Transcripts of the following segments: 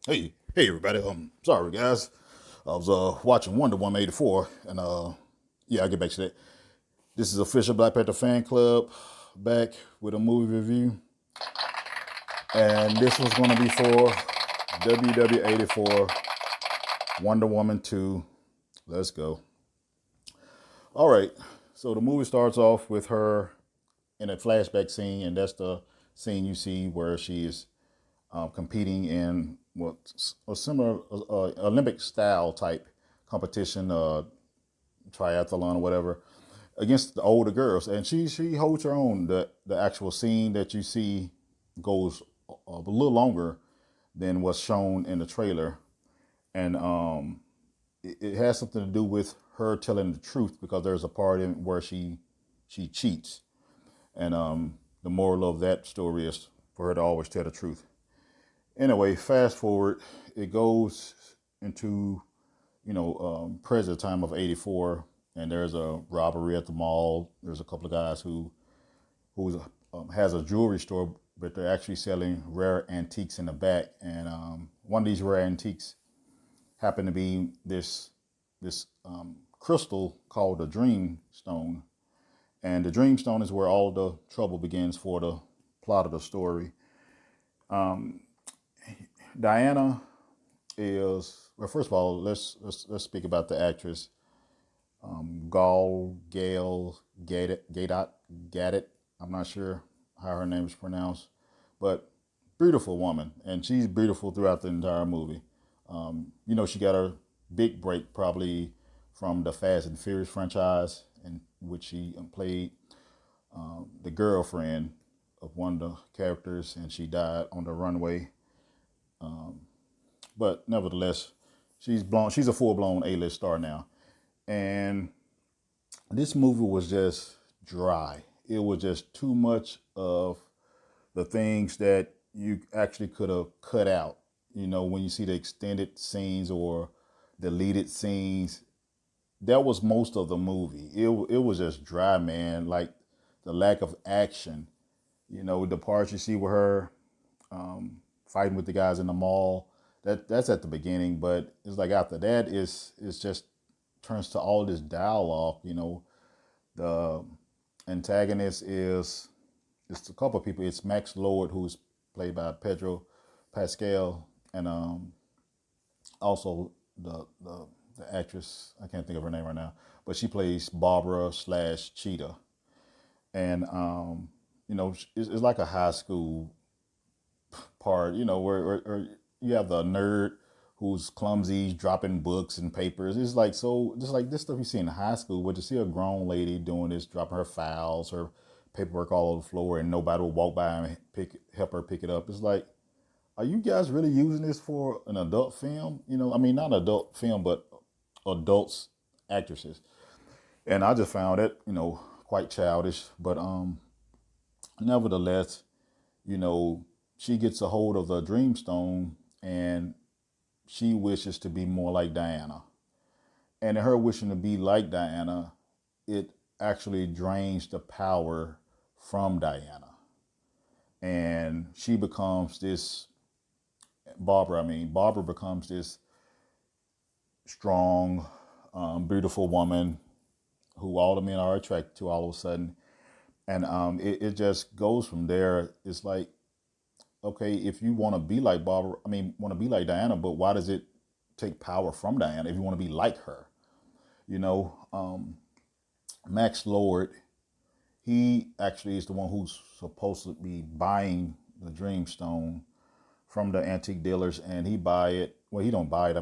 Hey, everybody. Sorry, guys. I was watching Wonder Woman 84, and yeah, I'll get back to that. This is official Black Panther fan club back with a movie review, and this was going to be for WW 84 Wonder Woman 2. Let's go. All right. So the movie starts off with her in a flashback scene, and that's the scene you see where she is competing in what a similar Olympic style type competition, triathlon or whatever, against the older girls, and she holds her own. The actual scene that you see goes a little longer than what's shown in the trailer, and it has something to do with her telling the truth because there's a part in where she cheats, and the moral of that story is for her to always tell the truth. Anyway, fast forward, it goes into present time of '84, and there's a robbery at the mall. There's a couple of guys who has a jewelry store, but they're actually selling rare antiques in the back. And one of these rare antiques happened to be this crystal called the Dream Stone, and the Dream Stone is where all the trouble begins for the plot of the story. Um, Diana is well. First of all, let's speak about the actress, Gal Gadot. I'm not sure how her name is pronounced, but beautiful woman, and she's beautiful throughout the entire movie. She got her big break probably from the Fast and Furious franchise, in which she played the girlfriend of one of the characters, and she died on the runway. Um, but nevertheless, she's blown. She's a full blown A-list star now, and this movie was just dry. It was just too much of the things that you actually could have cut out. When you see the extended scenes or deleted scenes, that was most of the movie. It was just dry, man. Like the lack of action. The parts you see with her fighting with the guys in the mall. That's at the beginning, but it's like after that, it's just turns to all this dialogue. The antagonist is it's a couple of people. It's Max Lord, who's played by Pedro Pascal, and also the actress. I can't think of her name right now, but she plays Barbara slash Cheetah, and it's like a high school part. Where you have the nerd who's clumsy, dropping books and papers. It's like so, just like this stuff you see in high school, but to see a grown lady doing this, dropping her files, her paperwork all over the floor, and nobody will walk by and help her pick it up. It's like, are you guys really using this for an adult film? I mean, not an adult film, but adults actresses. And I just found it, quite childish. But nevertheless, you know, she gets a hold of the Dreamstone, and she wishes to be more like Diana. And in her wishing to be like Diana, it actually drains the power from Diana. And she becomes this Barbara becomes this strong, beautiful woman who all the men are attracted to all of a sudden. And it just goes from there. It's like, okay, if you want to be like Barbara, want to be like Diana, but why does it take power from Diana if you want to be like her? You know, Max Lord, he actually is the one who's supposed to be buying the Dreamstone from the antique dealers, and he buy it. Well, he don't buy it.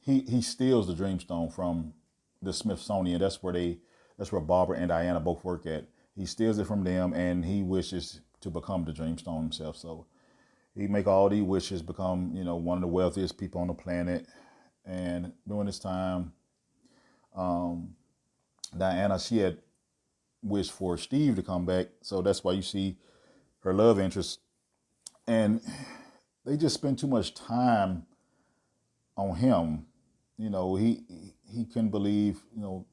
He steals the Dreamstone from the Smithsonian. That's where Barbara and Diana both work at. He steals it from them, and he wishes to become the Dreamstone himself. So he make all these wishes, become one of the wealthiest people on the planet. And during this time, um, Diana, she had wished for Steve to come back. So that's why you see her love interest, and they just spend too much time on him. He couldn't believe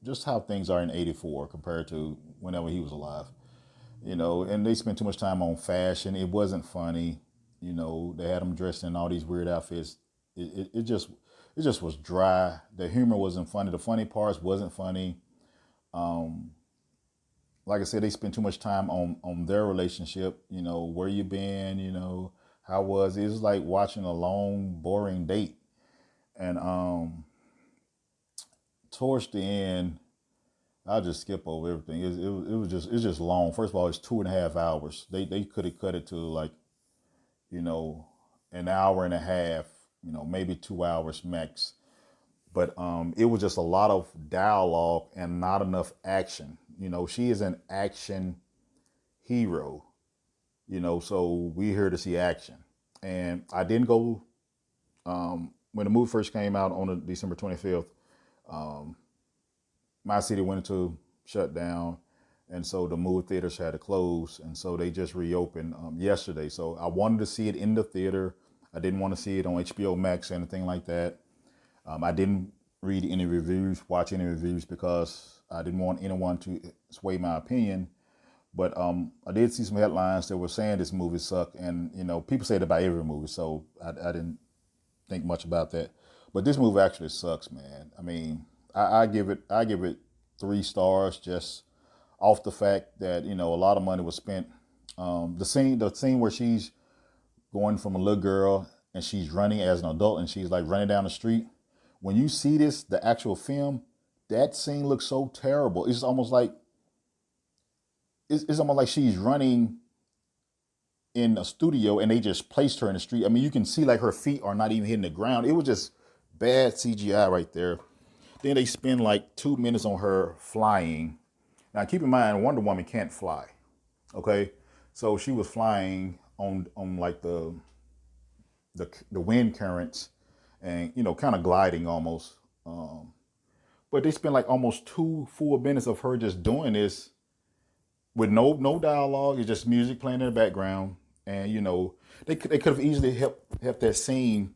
just how things are in '84 compared to whenever he was alive. And they spent too much time on fashion. It wasn't funny. You know, they had them dressed in all these weird outfits. It just was dry. The humor wasn't funny. The funny parts wasn't funny. Um, like I said, they spent too much time on their relationship. You know, where you been? You know, how was it? It was like watching a long, boring date. And towards the end, I'll just skip over everything. It's just long. First of all, it's 2.5 hours. They could have cut it to like, you know, an hour and a half. You know, maybe 2 hours max. But it was just a lot of dialogue and not enough action. You know, she is an action hero. You know, so we here to see action. And I didn't go when the movie first came out on the December 25th. Um, my city went into shutdown, and so the movie theaters had to close, and so they just reopened yesterday. So I wanted to see it in the theater. I didn't want to see it on HBO Max or anything like that. I didn't read any reviews, watch any reviews because I didn't want anyone to sway my opinion. But I did see some headlines that were saying this movie sucked, and you know people say it about every movie, so I didn't think much about that. But this movie actually sucks, man. I mean, I give it 3 stars just off the fact that you know a lot of money was spent. The scene where she's going from a little girl and she's running as an adult and she's like running down the street. When you see this, the actual film, that scene looks so terrible. It's almost like she's running in a studio and they just placed her in the street. I mean, you can see like her feet are not even hitting the ground. It was just bad CGI right there. Then they spend like 2 minutes on her flying. Now, keep in mind, Wonder Woman can't fly. Okay, so she was flying on like the wind currents, and you know, kind of gliding almost. But they spent like almost 2 full minutes of her just doing this with no dialogue. It's just music playing in the background, and you know they could have easily helped that scene,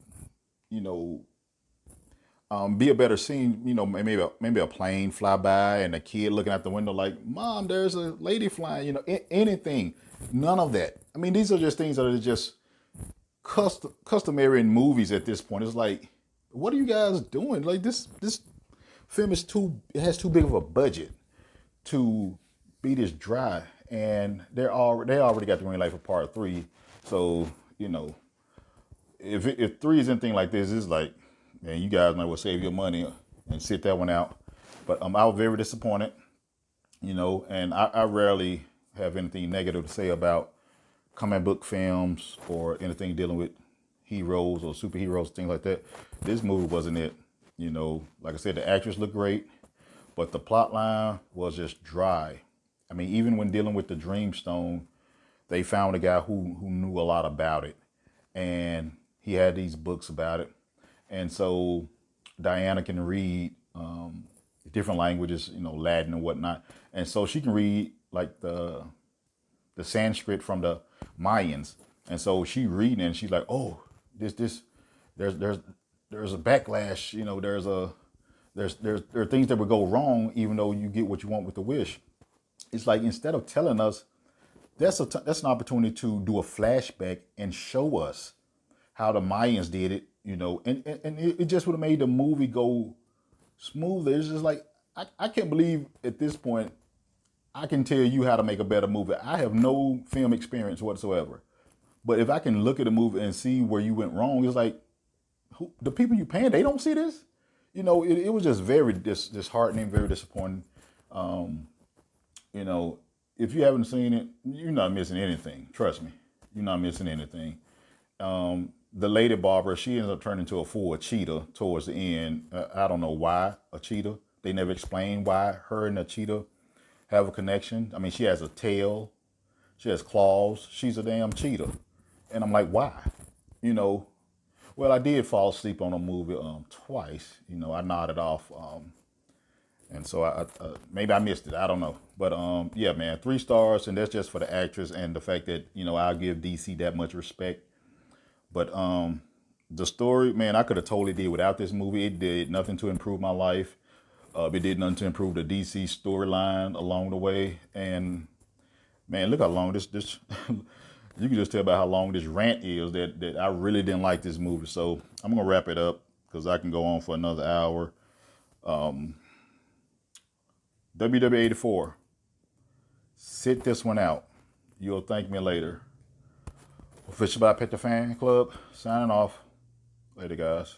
you know, be a better scene. You know, maybe a plane fly by and a kid looking out the window like, "Mom, there's a lady flying." You know, anything. None of that. I mean, these are just things that are just customary in movies at this point. It's like, what are you guys doing? Like this film is too. It has too big of a budget to be this dry, and they already got the green light for part 3. So you know, if 3 is anything like this, it's like, man, you guys might well save your money and sit that one out. But I was very disappointed, you know, and I rarely have anything negative to say about comic book films or anything dealing with heroes or superheroes, things like that. This movie wasn't it. You know, like I said, the actors look great, but the plot line was just dry. I mean, even when dealing with the Dreamstone, they found a guy who knew a lot about it, and he had these books about it, and so Diana can read different languages, you know, Latin and whatnot, and so she can read like the Sanskrit from the Mayans, and so she reading and she's like, oh, this there's there's a backlash, you know, there are things that would go wrong even though you get what you want with the wish. It's like instead of telling us, that's an opportunity to do a flashback and show us how the Mayans did it, you know, and it just would have made the movie go smoother. It's just like I can't believe at this point I can tell you how to make a better movie. I have no film experience whatsoever. But if I can look at a movie and see where you went wrong, it's like the people you paying, they don't see this. You know, it was just very disheartening, very disappointing. You know, if you haven't seen it, you're not missing anything. Trust me, you're not missing anything. The lady Barbara, she ends up turning into a full cheetah towards the end. I don't know why a cheetah. They never explain why her and a cheetah have a connection. I mean, she has a tail, she has claws. She's a damn cheetah, and I'm like, why? You know. Well, I did fall asleep on a movie twice. You know, I nodded off, and so maybe I missed it. I don't know, but yeah, man, 3 stars, and that's just for the actress and the fact that you know I'll give DC that much respect. But the story, man, I could have totally did without this movie. It did nothing to improve my life. It did nothing to improve the DC storyline along the way. And man, look how long this you can just tell by how long this rant is that I really didn't like this movie. So I'm gonna wrap it up because I can go on for another hour. WW84, sit this one out. You'll thank me later. Official Black Panther Fan Club, signing off. Later, guys.